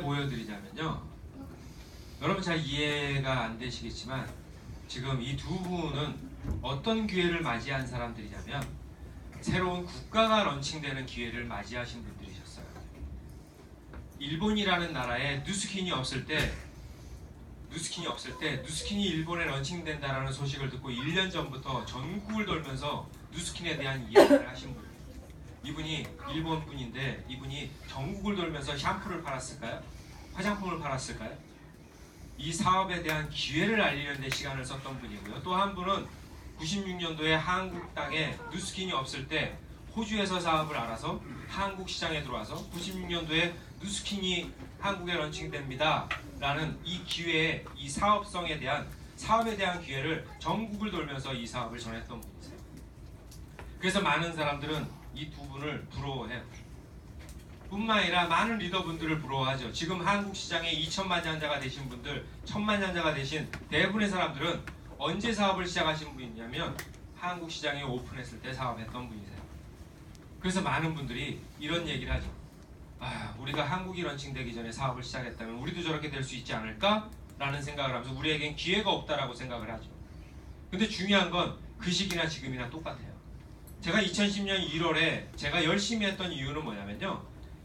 보여드리자면요, 여러분 잘 이해가 안 되시겠지만 지금 이 두 분은 어떤 기회를 맞이한 사람들이냐면 새로운 국가가 런칭되는 기회를 맞이하신 분들이셨어요. 일본이라는 나라에 누스킨이 없을 때 누스킨이 일본에 런칭된다라는 소식을 듣고 1년 전부터 전국을 돌면서 누스킨에 대한 이야기를 하신 분이에요. 이분이 일본 분인데 이분이 전국을 돌면서 샴푸를 팔았을까요? 화장품을 팔았을까요? 이 사업에 대한 기회를 알리는 데 시간을 썼던 분이고요. 또 한 분은 96년도에 한국 땅에 누스킨이 없을 때 호주에서 사업을 알아서 한국 시장에 들어와서 96년도에 누스킨이 한국에 런칭됩니다 라는 이 기회에, 이 사업에 대한 기회를 전국을 돌면서 이 사업을 전했던 분이세요. 그래서 많은 사람들은 이 두 분을 부러워해요. 뿐만 아니라 많은 리더분들을 부러워하죠. 지금 한국 시장에 2천만 잔자가 되신 분들, 1,000만 잔자가 되신 대부분의 사람들은 언제 사업을 시작하신 분이냐면 한국 시장에 오픈했을 때 사업했던 분이세요. 그래서 많은 분들이 이런 얘기를 하죠. 우리가 한국이 런칭되기 전에 사업을 시작했다면 우리도 저렇게 될 수 있지 않을까? 라는 생각을 하면서 우리에겐 기회가 없다라고 생각을 하죠. 근데 중요한 건 그 시기나 지금이나 똑같아요. 제가 2010년 1월에 제가 열심히 했던 이유는 뭐냐면요,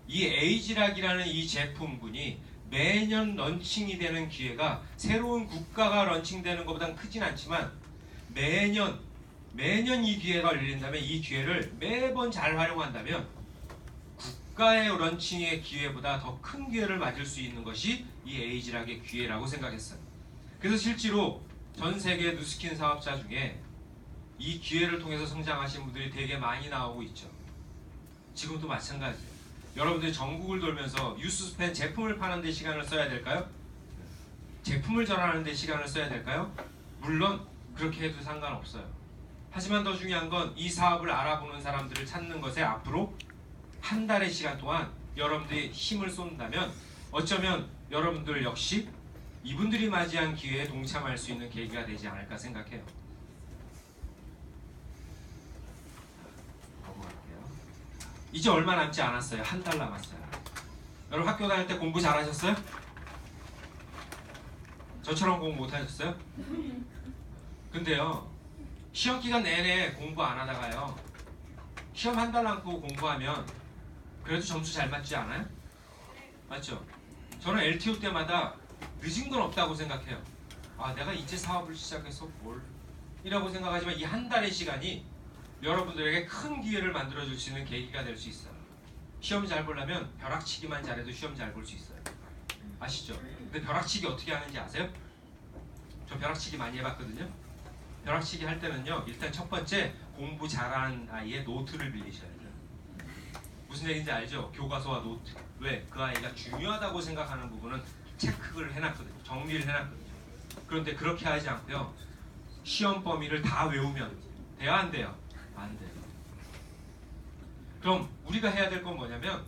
이 에이지락이라는 이 제품군이 매년 런칭이 되는 기회가 새로운 국가가 런칭되는 것보다는 크진 않지만 매년 이 기회가 열린다면 이 기회를 매번 잘 활용한다면 국가의 런칭의 기회보다 더 큰 기회를 맞을 수 있는 것이 이 에이지락의 기회라고 생각했어요. 그래서 실제로 전 세계 누스킨 사업자 중에 이 기회를 통해서 성장하신 분들이 되게 많이 나오고 있죠. 지금도 마찬가지예요. 여러분들이 전국을 돌면서 유스펜 제품을 파는 데 시간을 써야 될까요? 제품을 전하는 데 시간을 써야 될까요? 물론 그렇게 해도 상관없어요. 하지만 더 중요한 건 이 사업을 알아보는 사람들을 찾는 것에 앞으로 한 달의 시간 동안 여러분들이 힘을 쏟는다면 어쩌면 여러분들 역시 이분들이 맞이한 기회에 동참할 수 있는 계기가 되지 않을까 생각해요. 이제 얼마 남지 않았어요. 한 달 남았어요. 여러분 학교 다닐 때 공부 잘하셨어요? 저처럼 공부 못하셨어요? 근데요, 시험 기간 내내 공부 안 하다가요, 시험 한 달 남고 공부하면 그래도 점수 잘 맞지 않아요? 맞죠? 저는 LTO 때마다 늦은 건 없다고 생각해요. 내가 이제 사업을 시작해서 뭘 이라고 생각하지만 이 한 달의 시간이 여러분들에게 큰 기회를 만들어줄 수 있는 계기가 될 수 있어요. 시험 잘 보려면 벼락치기만 잘해도 시험 잘 볼 수 있어요. 아시죠? 근데 벼락치기 어떻게 하는지 아세요? 저 벼락치기 많이 해봤거든요. 벼락치기 할 때는요, 일단 첫 번째 공부 잘하는 아이의 노트를 빌리셔야 돼요. 무슨 얘기인지 알죠? 교과서와 노트. 왜? 그 아이가 중요하다고 생각하는 부분은 체크를 해놨거든요. 정리를 해놨거든요. 그런데 그렇게 하지 않고요, 시험 범위를 다 외우면 돼요, 안 돼요? 안 돼요. 그럼 우리가 해야 될 건 뭐냐면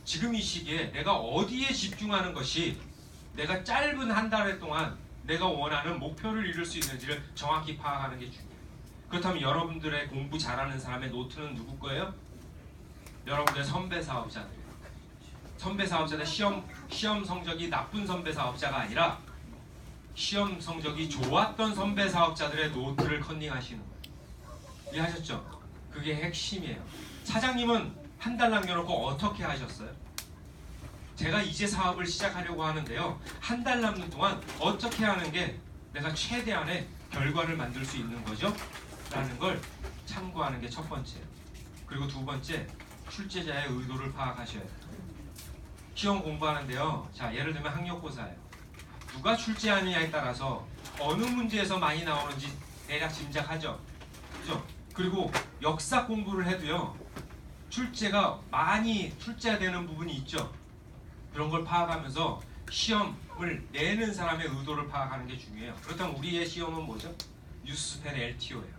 지금 이 시기에 내가 어디에 집중하는 것이 내가 짧은 한 달 동안 내가 원하는 목표를 이룰 수 있는지를 정확히 파악하는 게 중요해요. 그렇다면 여러분들의 공부 잘하는 사람의 노트는 누구 거예요? 여러분들의 선배 사업자들이에요. 선배 사업자들, 시험 성적이 나쁜 선배 사업자가 아니라 시험 성적이 좋았던 선배 사업자들의 노트를 컨닝하시는 거예요. 이해하셨죠? 그게 핵심이에요. 사장님은 한 달 남겨놓고 어떻게 하셨어요? 제가 이제 사업을 시작하려고 하는데요, 한 달 남는 동안 어떻게 하는 게 내가 최대한의 결과를 만들 수 있는 거죠? 라는 걸 참고하는 게 첫 번째예요. 그리고 두 번째, 출제자의 의도를 파악하셔야 돼요. 시험 공부하는데요, 자, 예를 들면 학력고사예요. 누가 출제하느냐에 따라서 어느 문제에서 많이 나오는지 대략 짐작하죠? 그죠? 그리고 역사 공부를 해도요, 출제가 많이 출제되는 부분이 있죠. 그런 걸 파악하면서 시험을 내는 사람의 의도를 파악하는 게 중요해요. 그렇다면 우리의 시험은 뭐죠? 뉴스펜 LTO예요.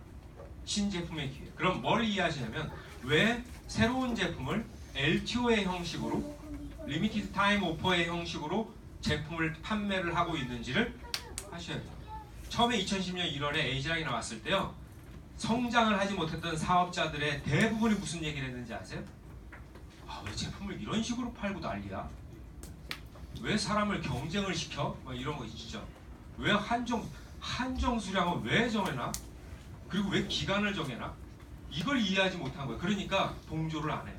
신제품의 기회. 그럼 뭘 이해하시냐면 왜 새로운 제품을 LTO의 형식으로, 리미티드 타임 오퍼의 형식으로 제품을 판매를 하고 있는지를 하셔야 돼요. 처음에 2010년 1월에 에이지락이 나왔을 때요, 성장을 하지 못했던 사업자들의 대부분이 무슨 얘기를 했는지 아세요? 왜 제품을 이런 식으로 팔고 난리야? 왜 사람을 경쟁을 시켜? 뭐 이런 거 있죠. 왜 한정 수량을 왜 정해놔? 그리고 왜 기간을 정해놔? 이걸 이해하지 못한 거예요. 그러니까 동조를 안 해요.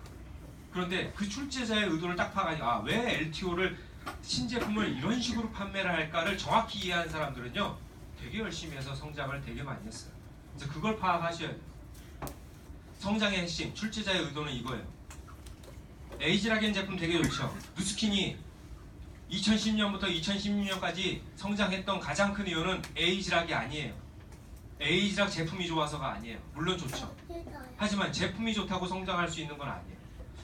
그런데 그 출제자의 의도를 딱 파가지고 왜 LTO를 신제품을 이런 식으로 판매를 할까를 정확히 이해한 사람들은요 되게 열심히 해서 성장을 되게 많이 했어요. 그래서 그걸 파악하셔야 돼요. 성장의 핵심, 출제자의 의도는 이거예요. 에이지라겐 제품 되게 좋죠. 누스킨이 2010년부터 2016년까지 성장했던 가장 큰 이유는 에이지락이 아니에요. 에이지락 제품이 좋아서가 아니에요. 물론 좋죠. 하지만 제품이 좋다고 성장할 수 있는 건 아니에요.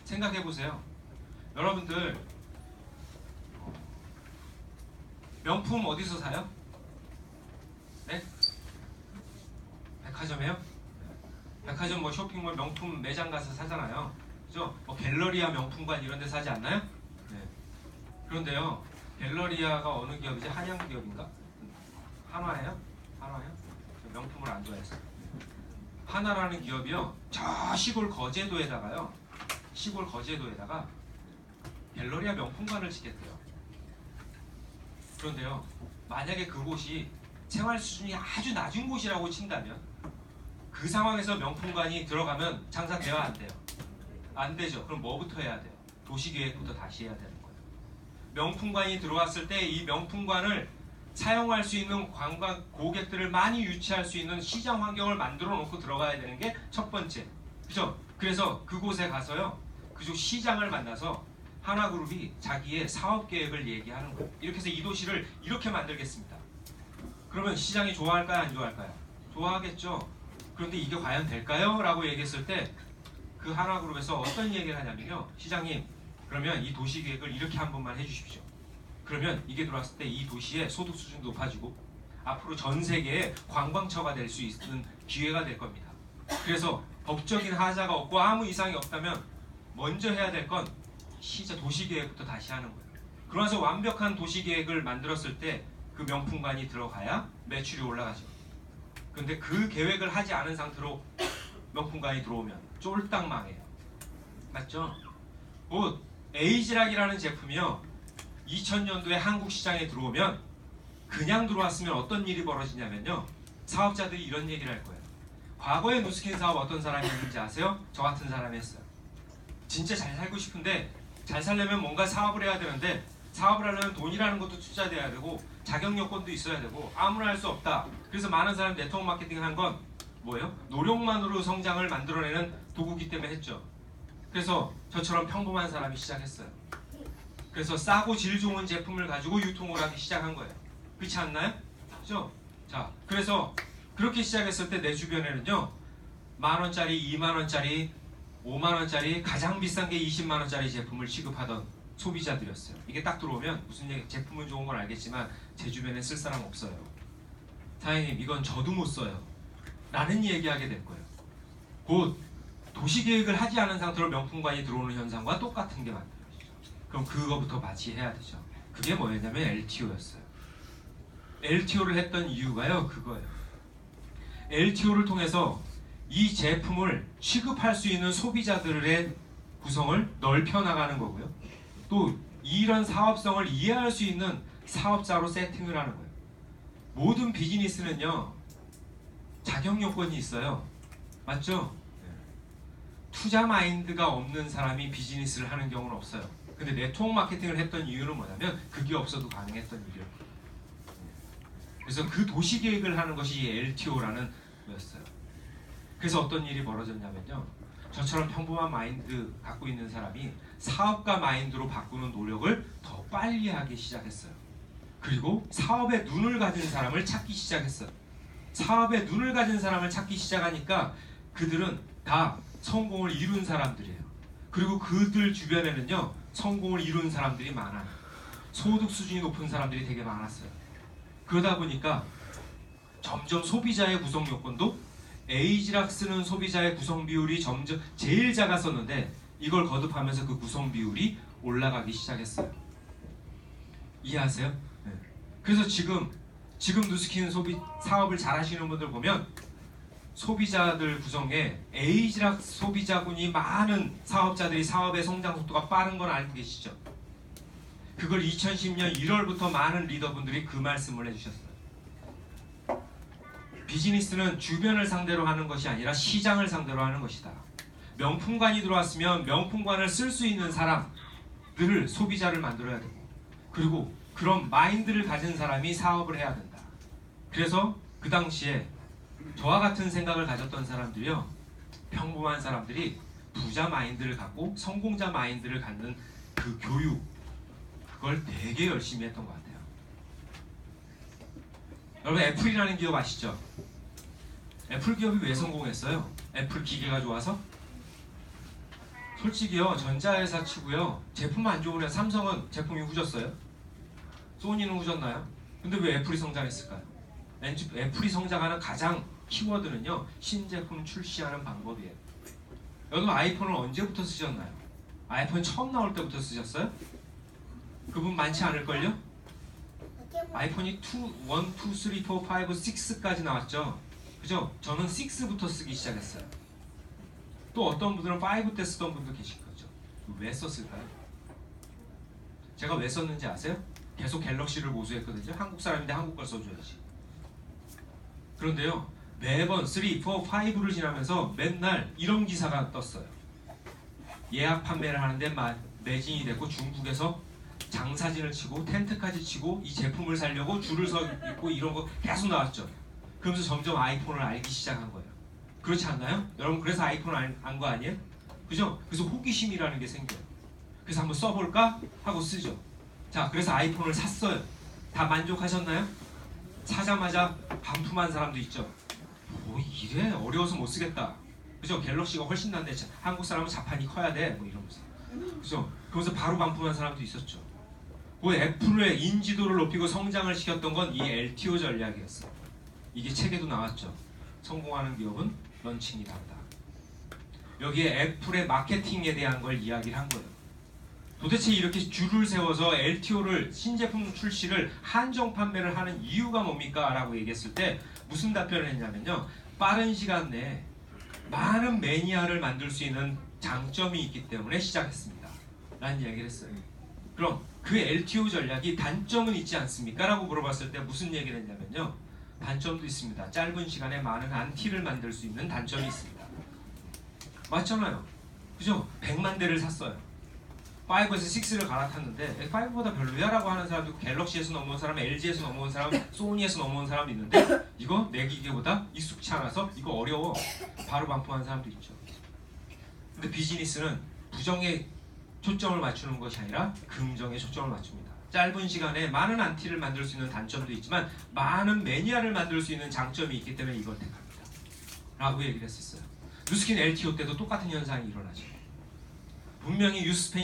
생각해보세요. 여러분들 명품 어디서 사요? 네? 백화점이에요? 백화점 뭐 쇼핑몰 명품 매장 가서 사잖아요. 그죠? 뭐 갤러리아 명품관 이런 데 사지 않나요? 네. 그런데요. 갤러리아가 어느 기업이지? 한양 기업인가? 한화예요? 한화요? 명품을 안 좋아해서. 하나라는 기업이요. 저 시골 거제도에다가 갤러리아 명품관을 짓겠대요. 그런데요. 만약에 그곳이 생활 수준이 아주 낮은 곳이라고 친다면 그 상황에서 명품관이 들어가면 장사 돼야 안 돼요? 안 되죠. 그럼 뭐부터 해야 돼요? 도시계획부터 다시 해야 되는 거예요. 명품관이 들어왔을 때 이 명품관을 사용할 수 있는 관광 고객들을 많이 유치할 수 있는 시장 환경을 만들어 놓고 들어가야 되는 게 첫 번째. 그죠? 그래서 그곳에 가서요. 그쪽 시장을 만나서 하나그룹이 자기의 사업 계획을 얘기하는 거예요. 이렇게 해서 이 도시를 이렇게 만들겠습니다. 그러면 시장이 좋아할까요? 안 좋아할까요? 좋아하겠죠. 그런데 이게 과연 될까요? 라고 얘기했을 때 그 하나그룹에서 어떤 얘기를 하냐면요. 시장님, 그러면 이 도시 계획을 이렇게 한 번만 해주십시오. 그러면 이게 들어왔을 때 이 도시의 소득 수준도 높아지고 앞으로 전 세계의 관광처가 될 수 있는 기회가 될 겁니다. 그래서 법적인 하자가 없고 아무 이상이 없다면 먼저 해야 될 건 도시계획부터 다시 하는 거예요. 그러면서 완벽한 도시계획을 만들었을 때 그 명품관이 들어가야 매출이 올라가죠. 근데 그 계획을 하지 않은 상태로 명품관이 들어오면 쫄딱 망해요. 맞죠? 곧 에이지락이라는 제품이요. 2000년도에 한국 시장에 들어오면 그냥 들어왔으면 어떤 일이 벌어지냐면요. 사업자들이 이런 얘기를 할 거예요. 과거에 누스킨 사업 어떤 사람이 했는지 아세요? 저 같은 사람이 했어요. 진짜 잘 살고 싶은데 잘 살려면 뭔가 사업을 해야 되는데 사업을 하려면 돈이라는 것도 투자돼야 되고 자격 요건도 있어야 되고 아무나 할 수 없다. 그래서 많은 사람이 네트워크 마케팅을 한 건 뭐예요? 노력만으로 성장을 만들어내는 도구기 때문에 했죠. 그래서 저처럼 평범한 사람이 시작했어요. 그래서 싸고 질 좋은 제품을 가지고 유통을 하기 시작한 거예요. 그렇지 않나요? 그죠? 자, 그래서 그렇게 시작했을 때 내 주변에는요. 10,000원짜리, 20,000원짜리, 50,000원짜리 가장 비싼 게 20만원짜리 제품을 취급하던 소비자들이었어요. 이게 딱 들어오면 무슨 얘기, 제품은 좋은 건 알겠지만 제 주변에 쓸 사람 없어요. 사장님 이건 저도 못 써요. 라는 얘기하게 될 거예요. 곧 도시계획을 하지 않은 상태로 명품관이 들어오는 현상과 똑같은 게 만들어지죠. 그럼 그거부터 맞이해야 되죠. 그게 뭐였냐면 LTO였어요. LTO를 했던 이유가요. 그거예요. LTO를 통해서 이 제품을 취급할 수 있는 소비자들의 구성을 넓혀 나가는 거고요. 또 이런 사업성을 이해할 수 있는 사업자로 세팅을 하는 거예요. 모든 비즈니스는요. 자격 요건이 있어요. 맞죠? 투자 마인드가 없는 사람이 비즈니스를 하는 경우는 없어요. 근데 네트워크 마케팅을 했던 이유는 뭐냐면 그게 없어도 가능했던 일이에요. 그래서 그 도시 계획을 하는 것이 LTO라는 거였어요. 그래서 어떤 일이 벌어졌냐면요. 저처럼 평범한 마인드 갖고 있는 사람이 사업가 마인드로 바꾸는 노력을 더 빨리 하기 시작했어요. 그리고 사업에 눈을 가진 사람을 찾기 시작했어요. 사업에 눈을 가진 사람을 찾기 시작하니까 그들은 다 성공을 이룬 사람들이에요. 그리고 그들 주변에는요. 성공을 이룬 사람들이 많아요. 소득 수준이 높은 사람들이 되게 많았어요. 그러다 보니까 점점 소비자의 구성 요건도 에이지락 쓰는 소비자의 구성 비율이 점점 제일 작았었는데 이걸 거듭하면서 그 구성 비율이 올라가기 시작했어요. 이해하세요? 네. 그래서 지금 누스킨 소비 사업을 잘 하시는 분들 보면 소비자들 구성에 에이지락 소비자군이 많은 사업자들이 사업의 성장 속도가 빠른 건 알고 계시죠? 그걸 2010년 1월부터 많은 리더분들이 그 말씀을 해주셨어요. 비즈니스는 주변을 상대로 하는 것이 아니라 시장을 상대로 하는 것이다. 명품관이 들어왔으면 명품관을 쓸 수 있는 사람들을 소비자를 만들어야 되고, 그리고 그런 마인드를 가진 사람이 사업을 해야 된다. 그래서 그 당시에 저와 같은 생각을 가졌던 사람들이요, 평범한 사람들이 부자 마인드를 갖고 성공자 마인드를 갖는 그 교육, 그걸 되게 열심히 했던 것 같아요. 여러분, 애플이라는 기업 아시죠? 애플 기업이 왜 성공했어요? 애플 기계가 좋아서? 솔직히요, 전자회사 치고요, 제품 안 좋은 애, 삼성은 제품이 후졌어요? 소니는 후졌나요? 근데 왜 애플이 성장했을까요? 애플이 성장하는 가장 키워드는요, 신제품 출시하는 방법이에요. 여러분, 아이폰을 언제부터 쓰셨나요? 아이폰 처음 나올 때부터 쓰셨어요? 그분 많지 않을걸요? 아이폰이 1, 2, 3, 4, 5, 6까지 나왔죠? 그죠? 저는 6부터 쓰기 시작했어요. 또 어떤 분들은 5 때 쓰던 분도 계실 거죠. 왜 썼을까요? 제가 왜 썼는지 아세요? 계속 갤럭시를 모수했거든요. 한국 사람인데 한국 걸 써줘야지. 그런데요, 매번 3, 4, 5를 지나면서 맨날 이런 기사가 떴어요. 예약 판매를 하는데 매진이 됐고, 중국에서 장사진을 치고 텐트까지 치고 이 제품을 사려고 줄을 서 있고 이런 거 계속 나왔죠. 그러면서 점점 아이폰을 알기 시작한 거예요. 그렇지 않나요? 여러분, 그래서 아이폰을 안 거 아니에요? 그죠? 그래서 호기심이라는 게 생겨요. 그래서 한번 써볼까? 하고 쓰죠. 자, 그래서 아이폰을 샀어요. 다 만족하셨나요? 사자마자 반품한 사람도 있죠. 뭐 이래? 어려워서 못 쓰겠다. 그죠? 갤럭시가 훨씬 낫네. 한국 사람은 자판이 커야 돼. 뭐 이러면서. 그죠? 그러면서 바로 반품한 사람도 있었죠. 그 애플의 인지도를 높이고 성장을 시켰던 건 이 LTO 전략이었어요. 이게 책에도 나왔죠. 성공하는 기업은 런칭이 다르다. 여기에 애플의 마케팅에 대한 걸 이야기를 한 거예요. 도대체 이렇게 줄을 세워서 LTO를, 신제품 출시를 한정 판매를 하는 이유가 뭡니까? 라고 얘기했을 때 무슨 답변을 했냐면요, 빠른 시간 내에 많은 매니아를 만들 수 있는 장점이 있기 때문에 시작했습니다 라는 이야기를 했어요. 그럼 그 LTO 전략이 단점은 있지 않습니까? 라고 물어봤을 때 무슨 얘기를 했냐면요, 단점도 있습니다. 짧은 시간에 많은 안티를 만들 수 있는 단점이 있습니다. 맞잖아요. 그죠? 100만 대를 샀어요. 5에서 6를 갈아탔는데 5보다 별로야 라고 하는 사람도 있고, 갤럭시에서 넘어온 사람, LG에서 넘어온 사람, 소니에서 넘어온 사람도 있는데, 이거 내 기계보다 익숙치 않아서 이거 어려워, 바로 반품하는 사람도 있죠. 근데 비즈니스는 부정에 초점을 맞추는 것이 아니라 긍정에 초점을 맞춥니다. 짧은 시간에 많은 안티를 만들 수 있는 단점도 있지만 많은 매니아를 만들 수 있는 장점이 있기 때문에 이걸 택합니다 라고 얘기를 했었어요. 누스킨 LTO 때도 똑같은 현상이 일어나죠. 분명히 유스페인